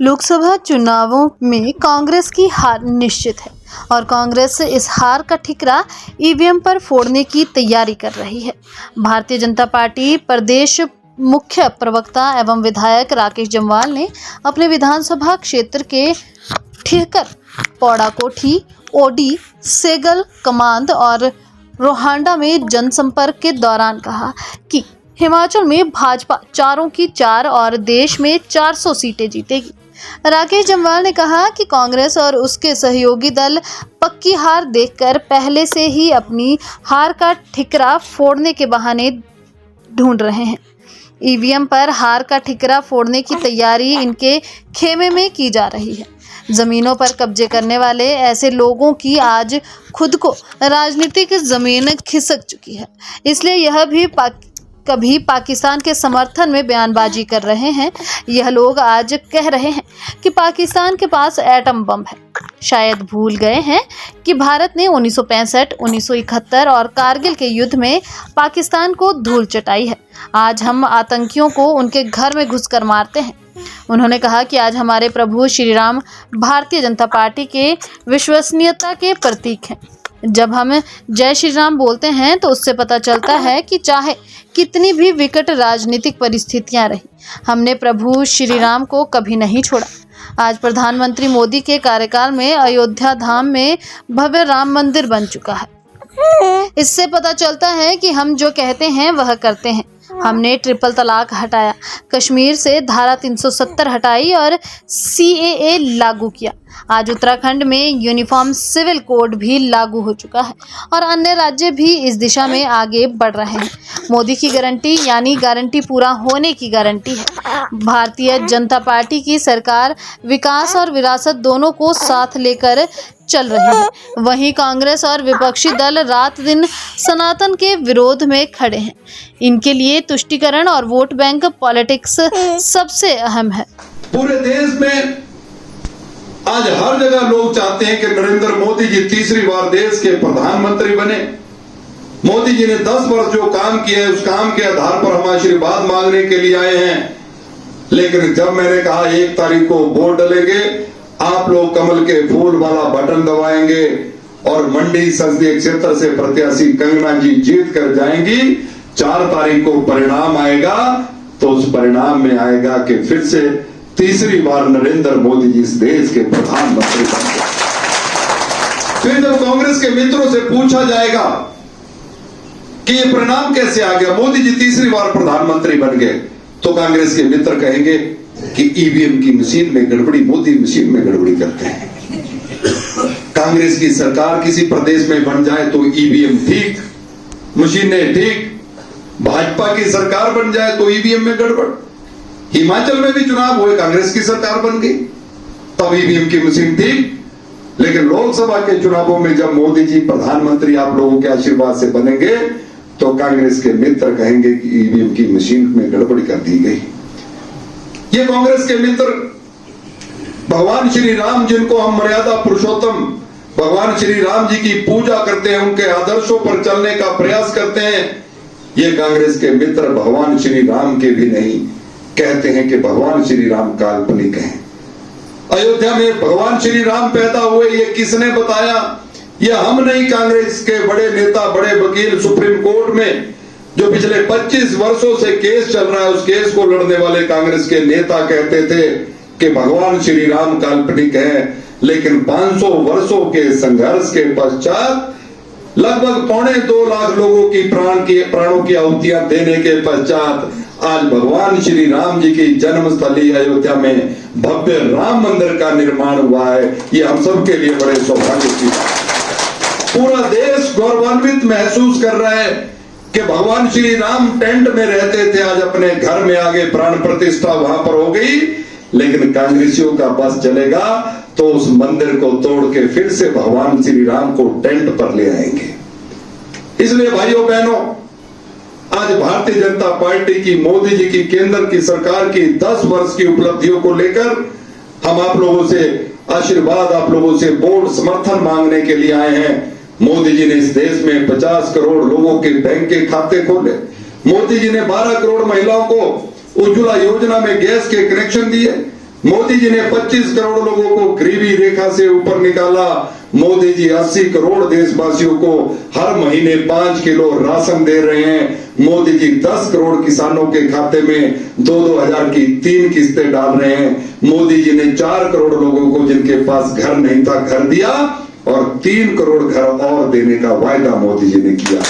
लोकसभा चुनावों में कांग्रेस की हार निश्चित है और कांग्रेस इस हार का ठिकरा ईवीएम पर फोड़ने की तैयारी कर रही है। भारतीय जनता पार्टी प्रदेश मुख्य प्रवक्ता एवं विधायक राकेश जम्वाल ने अपने विधानसभा क्षेत्र के ठिकर, पौड़ा कोठी, ओडी, सेगल, कमांद और रोहांडा में जनसंपर्क के दौरान कहा कि हिमाचल में भाजपा 4 की 4 और देश में 400 सीटें जीतेगी। राकेश जम्वाल ने कहा कि कांग्रेस और उसके सहयोगी दल पक्की हार देखकर पहले से ही अपनी हार का ठिकरा फोड़ने के बहाने ढूंढ रहे हैं। ईवीएम पर हार का ठिकरा फोड़ने की तैयारी इनके खेमे में की जा रही है। जमीनों पर कब्जे करने वाले ऐसे लोगों की आज खुद को राजनीतिक जमीन खिसक चुकी है, इसलिए यह भी कभी पाकिस्तान के समर्थन में बयानबाजी कर रहे हैं। यह लोग आज कह रहे हैं कि पाकिस्तान के पास एटम बम है। शायद भूल गए हैं कि भारत ने 1965, 1971 और कारगिल के युद्ध में पाकिस्तान को धूल चटाई है। आज हम आतंकियों को उनके घर में घुसकर मारते हैं। उन्होंने कहा कि आज हमारे प्रभु श्री राम भारतीय जनता पार्टी के विश्वसनीयता के प्रतीक हैं। जब हम जय श्री राम बोलते हैं तो उससे पता चलता है कि चाहे कितनी भी विकट राजनीतिक परिस्थितियां रही, हमने प्रभु श्री राम को कभी नहीं छोड़ा। आज प्रधानमंत्री मोदी के कार्यकाल में अयोध्या धाम में भव्य राम मंदिर बन चुका है। इससे पता चलता है कि हम जो कहते हैं वह करते हैं। हमने ट्रिपल तलाक हटाया, कश्मीर से धारा 370 हटाई और CAA लागू किया। आज उत्तराखंड में यूनिफॉर्म सिविल कोड भी लागू हो चुका है और अन्य राज्य भी इस दिशा में आगे बढ़ रहे हैं। मोदी की गारंटी यानी गारंटी पूरा होने की गारंटी है। भारतीय जनता पार्टी की सरकार विकास और विरासत दोनों को साथ लेकर चल रही है। वहीं कांग्रेस और विपक्षी दल रात दिन सनातन के विरोध में खड़े हैं। इनके लिए तुष्टीकरण और वोट बैंक पॉलिटिक्स सबसे अहम है। पूरे देश में आज हर जगह लोग चाहते हैं कि नरेंद्र मोदी जी तीसरी बार देश के प्रधानमंत्री बने। मोदी जी ने 10 वर्ष जो काम किया है उस काम के आधार पर हम आशीर्वाद मांगने के लिए आए हैं। लेकिन जब मैंने कहा 1 तारीख को वोट डलेंगे, आप लोग कमल के फूल वाला बटन दबाएंगे और मंडी संसदीय क्षेत्र से प्रत्याशी कंगना जी जीत कर जाएंगी, 4 तारीख को परिणाम आएगा तो उस परिणाम में आएगा कि फिर से तीसरी बार नरेंद्र मोदी जी इस देश के प्रधानमंत्री बनेंगे। फिर जब कांग्रेस के मित्रों से पूछा जाएगा कि ये परिणाम कैसे आ गया, मोदी जी तीसरी बार प्रधानमंत्री बन गए, तो कांग्रेस के मित्र कहेंगे कि ईवीएम की मशीन में गड़बड़ी, मोदी मशीन में गड़बड़ी करते हैं। कांग्रेस की सरकार किसी प्रदेश में बन जाए तो ईवीएम ठीक, मशीनें ठीक। भाजपा की सरकार बन जाए तो ईवीएम में गड़बड़। हिमाचल में भी चुनाव हुए, कांग्रेस की सरकार बन गई, तब ईवीएम की मशीन ठीक। लेकिन लोकसभा के चुनावों में जब मोदी जी प्रधानमंत्री आप लोगों के आशीर्वाद से बनेंगे तो कांग्रेस के मित्र कहेंगे कि ईवीएम की मशीन में गड़बड़ी कर दी गई। ये कांग्रेस के मित्र भगवान श्री राम, जिनको हम मर्यादा पुरुषोत्तम भगवान श्री राम जी की पूजा करते हैं, उनके आदर्शों पर चलने का प्रयास करते हैं, ये कांग्रेस के मित्र भगवान श्री राम के भी नहीं, कहते हैं कि भगवान श्री राम काल्पनिक हैं। अयोध्या में भगवान श्री राम पैदा हुए, ये किसने बताया? ये हम नहीं, कांग्रेस के बड़े नेता, बड़े वकील सुप्रीम कोर्ट में जो पिछले 25 वर्षों से केस चल रहा है, उस केस को लड़ने वाले कांग्रेस के नेता कहते थे कि भगवान श्री राम काल्पनिक है। लेकिन 500 वर्षों के संघर्ष के पश्चात, लगभग 2.25 लाख लोगों की प्राणों की आहुतियां देने के पश्चात आज भगवान श्री राम जी की जन्मस्थली अयोध्या में भव्य राम मंदिर का निर्माण हुआ है। ये हम सबके लिए बड़े सौभाग्य की बात है। पूरा देश गौरवान्वित महसूस कर रहा है कि भगवान श्री राम टेंट में रहते थे, आज अपने घर में आगे प्राण प्रतिष्ठा वहां पर हो गई। लेकिन कांग्रेसियों का बस चलेगा तो उस मंदिर को तोड़ के फिर से भगवान श्री राम को टेंट पर ले आएंगे। इसलिए भाइयों बहनों, आज भारतीय जनता पार्टी की, मोदी जी की केंद्र की सरकार की 10 वर्ष की उपलब्धियों को लेकर हम आप लोगों से आशीर्वाद, आप लोगों से वोट समर्थन मांगने के लिए आए हैं। मोदी जी ने इस देश में 50 करोड़ लोगों के बैंक के खाते खोले। मोदी जी ने 12 करोड़ महिलाओं को उज्ज्वला योजना में गैस के कनेक्शन दिए। मोदी जी ने 25 करोड़ लोगों को गरीबी रेखा से ऊपर निकाला। मोदी जी 80 करोड़ देशवासियों को हर महीने 5 किलो राशन दे रहे हैं। मोदी जी 10 करोड़ किसानों के खाते में 2-2 हजार की 3 किस्तें डाल रहे हैं। मोदी जी ने 4 करोड़ लोगों को जिनके पास घर नहीं था घर दिया और 3 करोड़ घर और देने का वायदा मोदी जी ने किया।